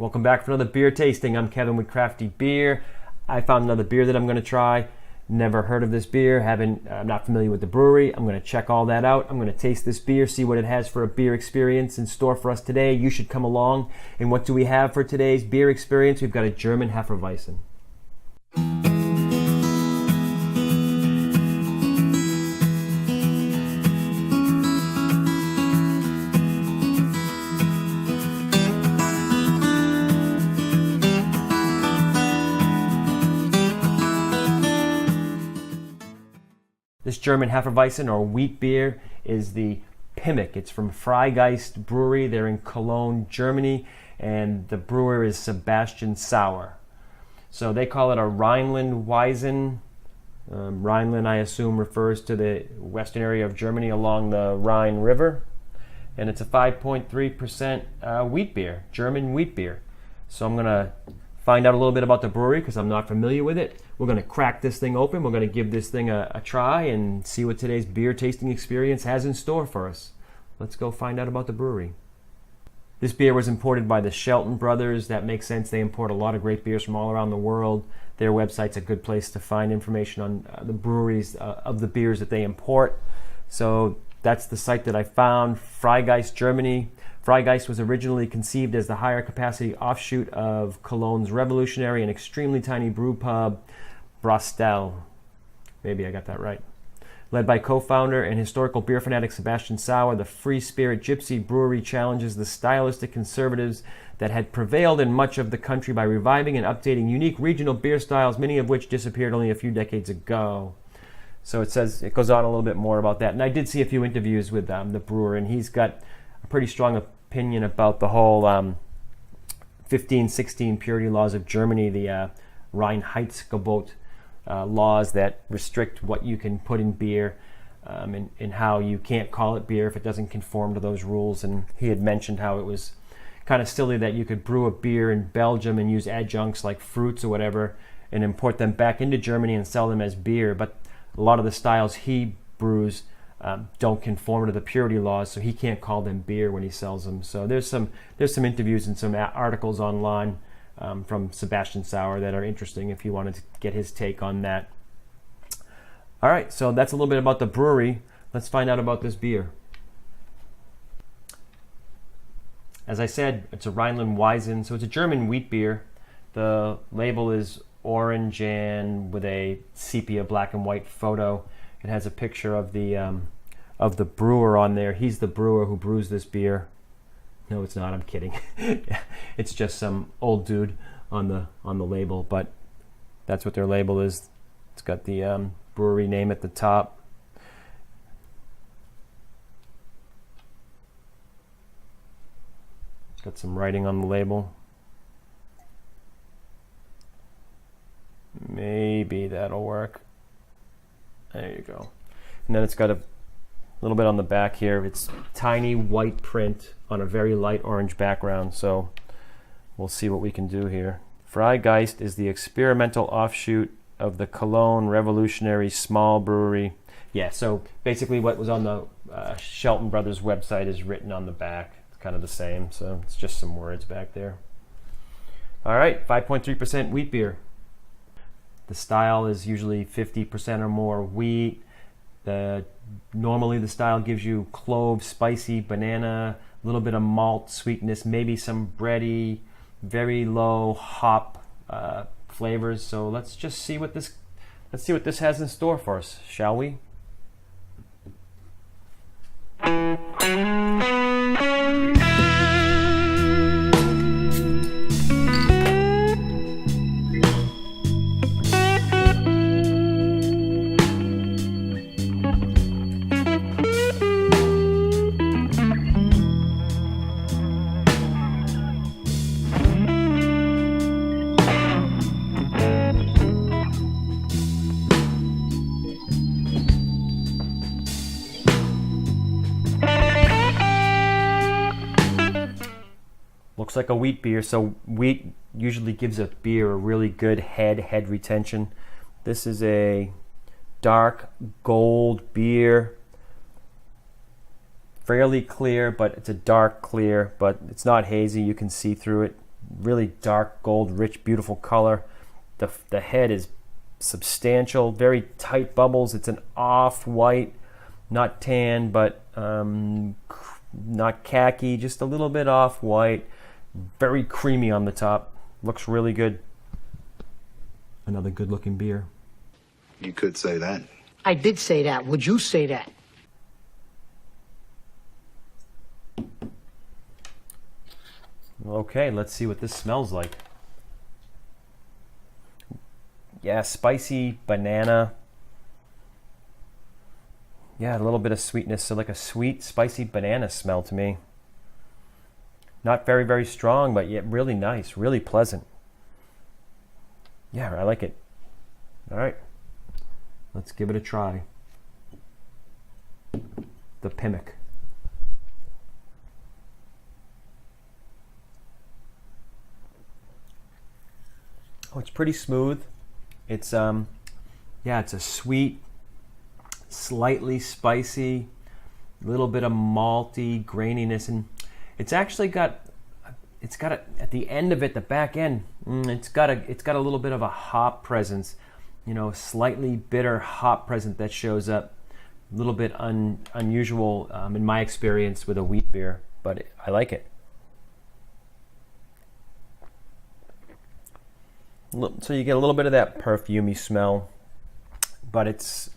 Welcome back for another beer tasting. I'm Kevin with CrafTeeBeer. I found another beer that I'm going to try. Never heard of this beer. I'm not familiar with the brewery. I'm going to check all that out. I'm going to taste this beer, see what it has for a beer experience in store for us today. You should come along. And what do we have for today's beer experience? We've got a German Hefeweizen. This German Hefeweizen, or wheat beer, is the Pimock. It's from Freigeist Brewery. They're in Cologne, Germany, and the brewer is Sebastian Sauer. So they call it a Rhineland-Weizen. Rhineland, I assume, refers to the western area of Germany along the Rhine River. And it's a 5.3% wheat beer, German wheat beer. So I'm going to find out a little bit about the brewery because I'm not familiar with it. We're going to crack this thing open. We're going to give this thing a try and see what today's beer tasting experience has in store for us. Let's go find out about the brewery. This beer was imported by the Shelton brothers. That makes sense. They import a lot of great beers from all around the world. Their website's a good place to find information on the breweries of the beers that they import. So that's the site that I found, Freigeist, Germany. Freigeist was originally conceived as the higher capacity offshoot of Cologne's revolutionary and extremely tiny brew pub, Brastel. Maybe I got that right. Led by co-founder and historical beer fanatic Sebastian Sauer, the Free Spirit Gypsy Brewery challenges the stylistic conservatives that had prevailed in much of the country by reviving and updating unique regional beer styles, many of which disappeared only a few decades ago. So it goes on a little bit more about that. And I did see a few interviews with the brewer, and he's got a pretty strong opinion about the whole 1516 purity laws of Germany, the Reinheitsgebot laws that restrict what you can put in beer, and how you can't call it beer if it doesn't conform to those rules. And he had mentioned how it was kind of silly that you could brew a beer in Belgium and use adjuncts like fruits or whatever and import them back into Germany and sell them as beer, but a lot of the styles he brews don't conform to the purity laws, so he can't call them beer when he sells them. So there's some interviews and some articles online from Sebastian Sauer that are interesting if you wanted to get his take on that. All right, so that's a little bit about the brewery. Let's find out about this beer. As I said, it's a Rhineland-Weizen, so it's a German wheat beer. The label is orange and with a sepia black and white photo. It has a picture of the brewer on there. He's the brewer who brews this beer. No, it's not. I'm kidding. It's just some old dude on the label, but that's what their label is. It's got the brewery name at the top. Got some writing on the label. Maybe that'll work. There you go. And then it's got a little bit on the back here. It's tiny white print on a very light orange background. So we'll see what we can do here. Freigeist is the experimental offshoot of the Cologne revolutionary small brewery. Yeah, so basically what was on the Shelton Brothers website is written on the back. It's kind of the same, so it's just some words back there. All right, 5.3% wheat beer. The style is usually 50% or more wheat. Normally the style gives you clove, spicy, banana, a little bit of malt sweetness, maybe some bready, very low hop flavors. So let's see what this has in store for us, shall we? Looks like a wheat beer, so wheat usually gives a beer a really good head retention. This is a dark gold beer, fairly clear, but it's a dark clear, but it's not hazy. You can see through it really dark gold, rich, beautiful color. The head is substantial, very tight bubbles. It's an off-white, not tan, but not khaki, just a little bit off-white. Very creamy on the top. Looks really good. Another good-looking beer. You could say that. I did say that. Would you say that? Okay, let's see what this smells like. Yeah, spicy banana. Yeah, a little bit of sweetness, so like a sweet, spicy banana smell to me. Not very, very strong, but yet really nice, really pleasant. Yeah, I like it. All right, let's give it a try. The Pimock. Oh, it's pretty smooth. It's yeah, it's a sweet, slightly spicy, little bit of malty graininess, and it's actually got at the end of it, the back end, it's got a little bit of a hop presence, you know, slightly bitter hop presence that shows up. A little bit unusual in my experience with a wheat beer, but I like it. So you get a little bit of that perfumey smell, but it's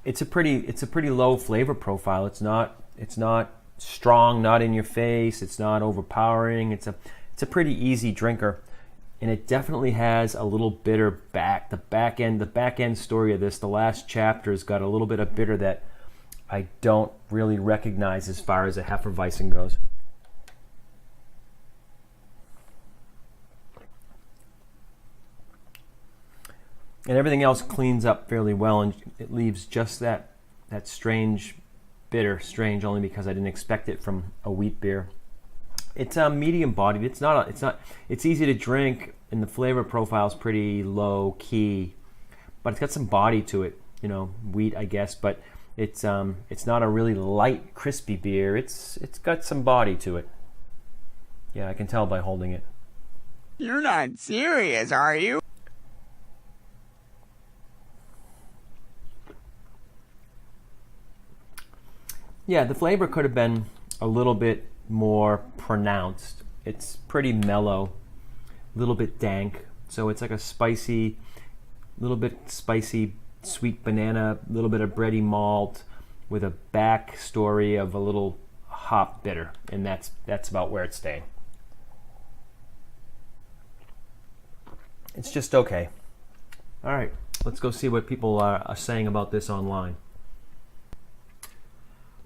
a pretty low flavor profile. It's not strong, not in your face. It's not overpowering. It's a pretty easy drinker, and it definitely has a little bitter the back end story of this. The last chapter's got a little bit of bitter that I don't really recognize as far as a Hefeweizen goes. And everything else cleans up fairly well, and it leaves just that strange bitter, strange only because I didn't expect it from a wheat beer. It's medium bodied. It's easy to drink, and the flavor profile is pretty low key, but it's got some body to it. You know, wheat, I guess, but it's not a really light, crispy beer. It's got some body to it. Yeah, I can tell by holding it. You're not serious, are you? Yeah, the flavor could have been a little bit more pronounced. It's pretty mellow, a little bit dank. So it's like a little bit spicy, sweet banana, a little bit of bready malt with a backstory of a little hop bitter. And that's about where it's staying. It's just okay. All right, let's go see what people are saying about this online.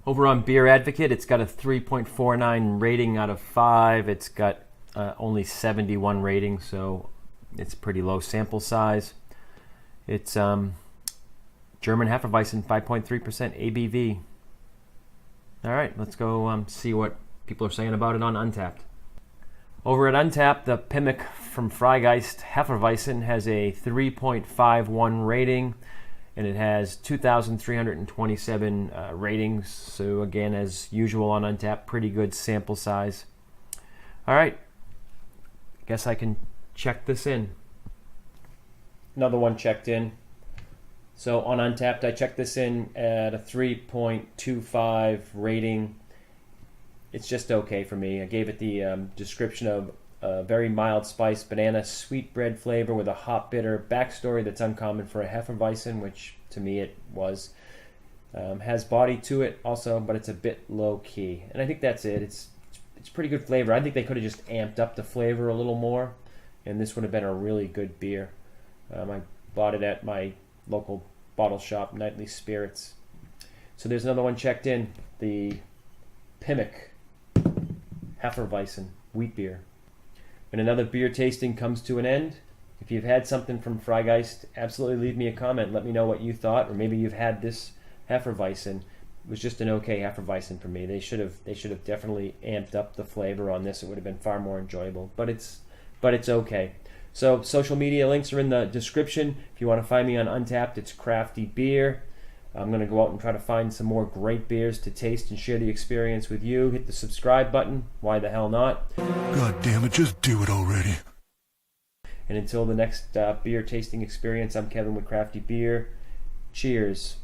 Over on Beer Advocate, it's got a 3.49 rating out of 5. It's got only 71 ratings, so it's pretty low sample size. It's German Hefeweizen, 5.3% ABV. All right, let's go see what people are saying about it on Untappd. Over at Untappd, the Pimock from Freigeist Hefeweizen has a 3.51 rating, and it has 2,327 ratings. So again, as usual on Untappd, pretty good sample size. All right, guess I can check this in. Another one checked in. So on Untappd, I checked this in at a 3.25 rating. It's just okay for me. I gave it the description of a very mild spice, banana, sweetbread flavor with a hop bitter backstory that's uncommon for a Hefeweizen, which to me it was. Has body to it also, but it's a bit low key. And I think that's it. It's pretty good flavor. I think they could have just amped up the flavor a little more, and this would have been a really good beer. I bought it at my local bottle shop, Nightly Spirits. So there's another one checked in, the Pimock Hefeweizen wheat beer. And another beer tasting comes to an end. If you've had something from Freigeist, absolutely leave me a comment. Let me know what you thought, or maybe you've had this Hefeweizen. It was just an okay Hefeweizen for me. They should have definitely amped up the flavor on this. It would have been far more enjoyable. But it's okay. So social media links are in the description. If you want to find me on Untappd, it's CrafTeeBeer. I'm going to go out and try to find some more great beers to taste and share the experience with you. Hit the subscribe button. Why the hell not? God damn it, just do it already. And until the next beer tasting experience, I'm Kevin with CrafTeeBeer. Cheers.